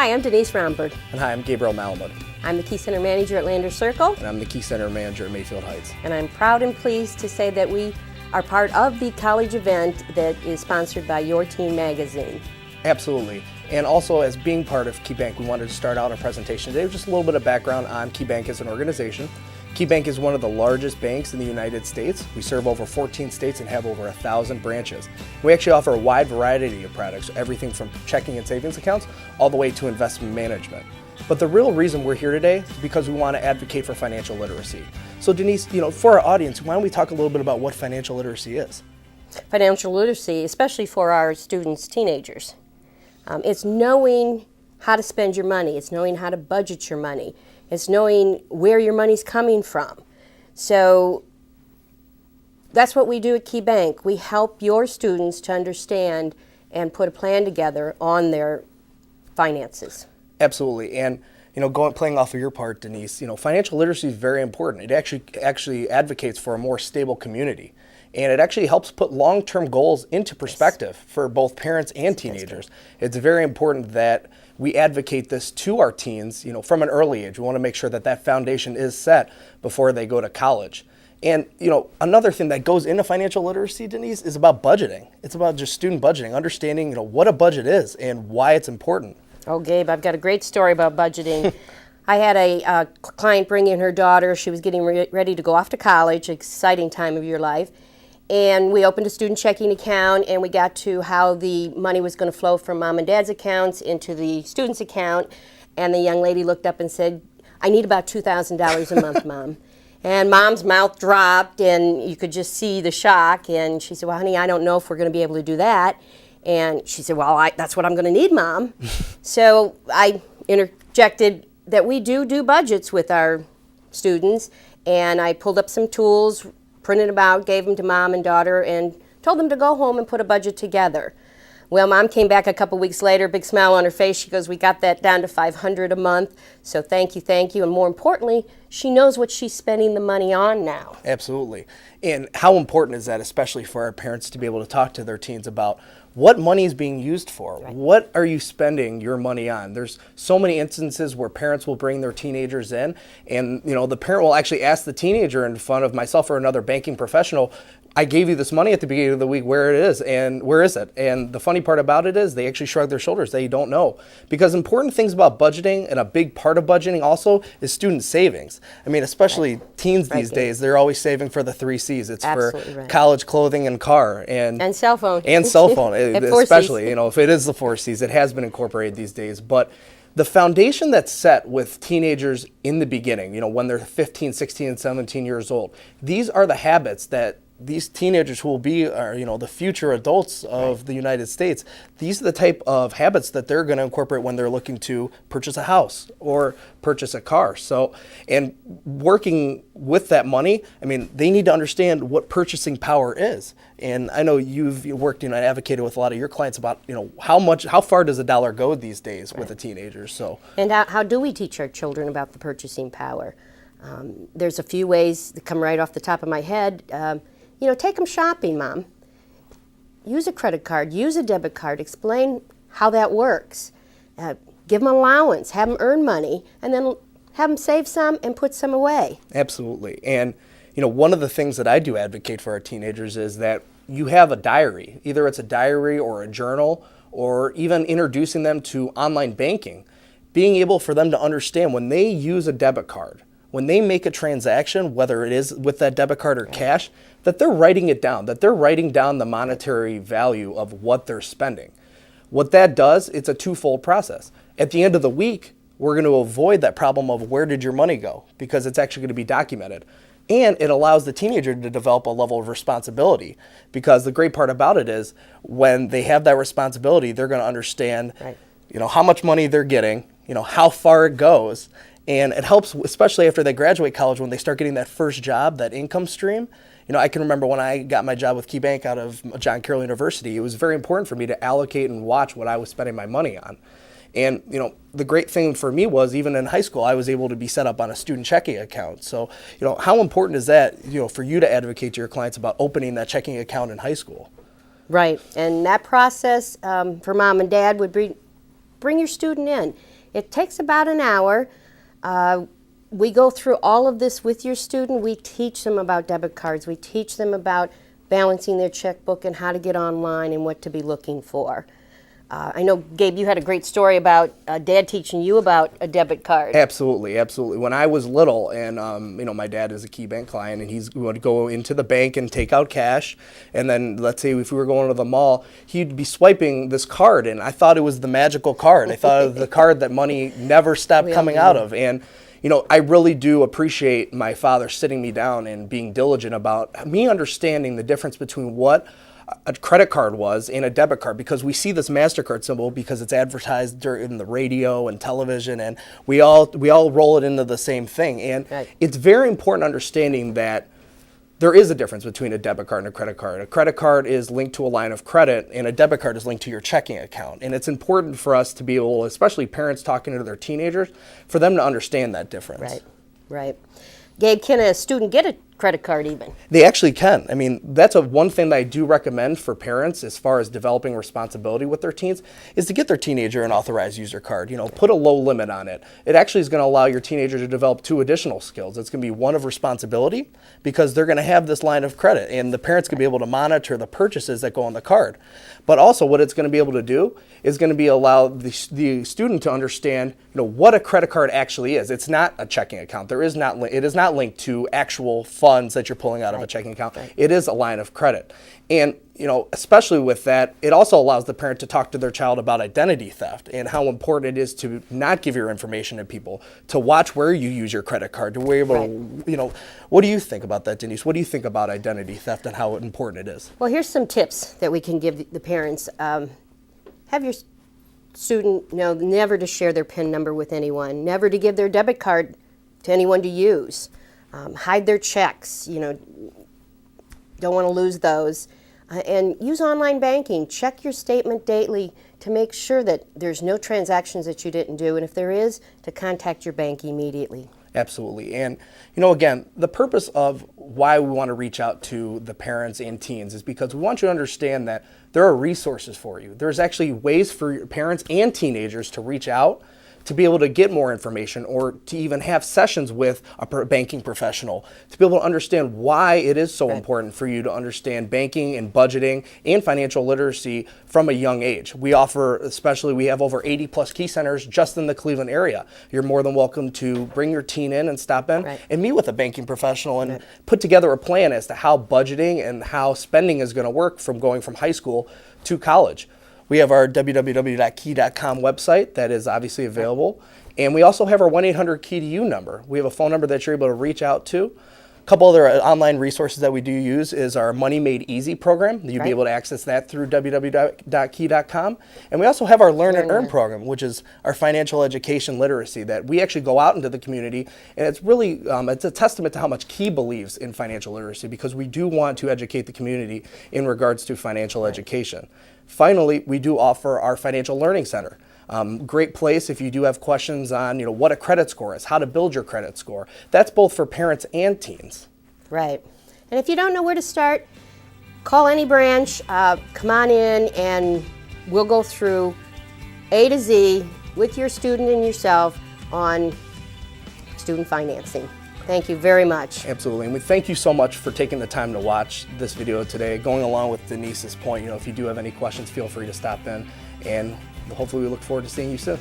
Hi, I'm Denise Romberg. And hi, I'm Gabriel Malamud. I'm the Key Center Manager at Lander Circle. And I'm the Key Center Manager at Mayfield Heights. And I'm proud and pleased to say that we are part of the college event that is sponsored by Your Teen Magazine. Absolutely. And also, as being part of KeyBank, we wanted to start out our presentation today with just a little bit of background on KeyBank as an organization. KeyBank is one of the largest banks in the United States. We serve over 14 states and have over 1,000 branches. We actually offer a wide variety of products, everything from checking and savings accounts all the way to investment management. But the real reason we're here today is because we want to advocate for financial literacy. So Denise, for our audience, why don't we talk a little bit about what financial literacy is? Financial literacy, especially for our students, teenagers, it's knowing how to spend your money. It's knowing how to budget your money. It's knowing where your money's coming from. So that's what we do at KeyBank. We help your students to understand and put a plan together on their finances. Absolutely. And playing off of your part, Denise, financial literacy is very important. It actually advocates for a more stable community. And it actually helps put long-term goals into perspective for both parents and teenagers. It's very important that we advocate this to our teens, from an early age. We want to make sure that that foundation is set before they go to college. And, another thing that goes into financial literacy, Denise, is about budgeting. It's about just student budgeting, understanding, what a budget is and why it's important. Oh, Gabe, I've got a great story about budgeting. I had a client bring in her daughter. She was getting ready to go off to college, exciting time of your life. And we opened a student checking account, and we got to how the money was going to flow from mom and dad's accounts into the student's account. And the young lady looked up and said, "I need about $2,000 a month, Mom." And Mom's mouth dropped, and you could just see the shock. And she said, "Well, honey, I don't know if we're going to be able to do that." And she said, "Well, that's what I'm going to need, Mom." So I interjected that we do budgets with our students, and I pulled up some tools, printed them out, gave them to Mom and daughter, and told them to go home and put a budget together. Well, Mom came back a couple weeks later, big smile on her face. She goes, "We got that down to $500 a month, so thank you. And more importantly, she knows what she's spending the money on now." Absolutely. And how important is that, especially for our parents, to be able to talk to their teens about what money is being used for? Right. What are you spending your money on? There's so many instances where parents will bring their teenagers in, and the parent will actually ask the teenager in front of myself or another banking professional, "I gave you this money at the beginning of the week, where it is, and where is it?" And the funny part about it is they actually shrug their shoulders. They don't know. Because important things about budgeting, and a big part of budgeting also, is student savings. I mean, especially teens these days, they're always saving for the 3 C's. It's Absolutely for college, clothing, and car. And cell phone. And cell phone, especially, C's. If it is the 4 C's, it has been incorporated these days. But the foundation that's set with teenagers in the beginning, when they're 15, 16, and 17 years old, these are the habits that these teenagers who will be, the future adults of the United States, these are the type of habits that they're going to incorporate when they're looking to purchase a house or purchase a car. So, and working with that money, they need to understand what purchasing power is. And I know you've worked and advocated with a lot of your clients about, how far does a dollar go these days with a teenager. So, and how do we teach our children about the purchasing power? There's a few ways that come right off the top of my head. Take them shopping, Mom. Use a credit card, use a debit card, explain how that works. Give them allowance, have them earn money, and then have them save some and put some away. Absolutely. And, one of the things that I do advocate for our teenagers is that you have a diary. Either it's a diary or a journal, or even introducing them to online banking. Being able for them to understand when they use a debit card, when they make a transaction, whether it is with that debit card or cash, that they're writing it down, that they're writing down the monetary value of what they're spending. What that does, it's a twofold process. At the end of the week, we're going to avoid that problem of where did your money go, because it's actually going to be documented. And it allows the teenager to develop a level of responsibility, because the great part about it is when they have that responsibility, they're going to understand, how much money they're getting, how far it goes. And it helps, especially after they graduate college, when they start getting that first job, that income stream. I can remember when I got my job with KeyBank out of John Carroll University, it was very important for me to allocate and watch what I was spending my money on. And, the great thing for me was even in high school, I was able to be set up on a student checking account. So, how important is that, for you to advocate to your clients about opening that checking account in high school? Right. And that process for Mom and Dad would bring your student in It takes about an hour. We go through all of this with your student. We teach them about debit cards. We teach them about balancing their checkbook and how to get online and what to be looking for. I know, Gabe, you had a great story about Dad teaching you about a debit card. Absolutely, absolutely. When I was little, and my dad is a KeyBank client, and he would go into the bank and take out cash, and then let's say if we were going to the mall, he'd be swiping this card, and I thought it was the magical card. I thought it was the card that money never stopped coming out of, and I really do appreciate my father sitting me down and being diligent about me understanding the difference between what a credit card was and a debit card, because we see this MasterCard symbol because it's advertised during the radio and television, and we all roll it into the same thing. And it's very important understanding that there is a difference between a debit card and a credit card. A credit card is linked to a line of credit, and a debit card is linked to your checking account. And it's important for us to be able, especially parents talking to their teenagers, for them to understand that difference. Right, right. Gabe, can a student get a credit card even? They actually can. I mean, that's one thing that I do recommend for parents as far as developing responsibility with their teens is to get their teenager an authorized user card. Put a low limit on it. It actually is going to allow your teenager to develop 2 additional skills. It's going to be one of responsibility, because they're going to have this line of credit, and the parents can be able to monitor the purchases that go on the card. But also what it's going to be able to do is going to be allow the student to understand what a credit card actually is. It's not a checking account. It is not linked to actual funds that you're pulling out of a checking account. It is a line of credit. And especially with that, it also allows the parent to talk to their child about identity theft and how important it is to not give your information to people, to watch where you use your credit card, to be able to, what do you think about that, Denise? What do you think about identity theft and how important it is? Well, here's some tips that we can give the parents. Have your student know never to share their PIN number with anyone, never to give their debit card to anyone to use, hide their checks, don't want to lose those. And use online banking. Check your statement daily to make sure that there's no transactions that you didn't do, and if there is, to contact your bank immediately. Absolutely. And, again, the purpose of why we want to reach out to the parents and teens is because we want you to understand that there are resources for you. There's actually ways for parents and teenagers to reach out to be able to get more information, or to even have sessions with a banking professional to be able to understand why it is so important for you to understand banking and budgeting and financial literacy from a young age. We have over 80 plus key centers just in the Cleveland area. You're more than welcome to bring your teen in and stop in and meet with a banking professional and put together a plan as to how budgeting and how spending is going to work from going from high school to college. We have our www.key.com website that is obviously available. And we also have our 1-800-KEY-TO-YOU number. We have a phone number that you're able to reach out to. A couple other online resources that we do use is our Money Made Easy program. You'll be able to access that through www.key.com. And we also have our Learn and Earn program, which is our financial education literacy that we actually go out into the community. And it's really, it's a testament to how much Key believes in financial literacy, because we do want to educate the community in regards to financial education. Finally, we do offer our Financial Learning Center. Great place if you do have questions on what a credit score is, how to build your credit score. That's both for parents and teens. Right. And if you don't know where to start, call any branch, come on in, and we'll go through A to Z with your student and yourself on student financing. Thank you very much. Absolutely. And we thank you so much for taking the time to watch this video today. Going along with Denise's point, if you do have any questions, feel free to stop in, and hopefully we look forward to seeing you soon.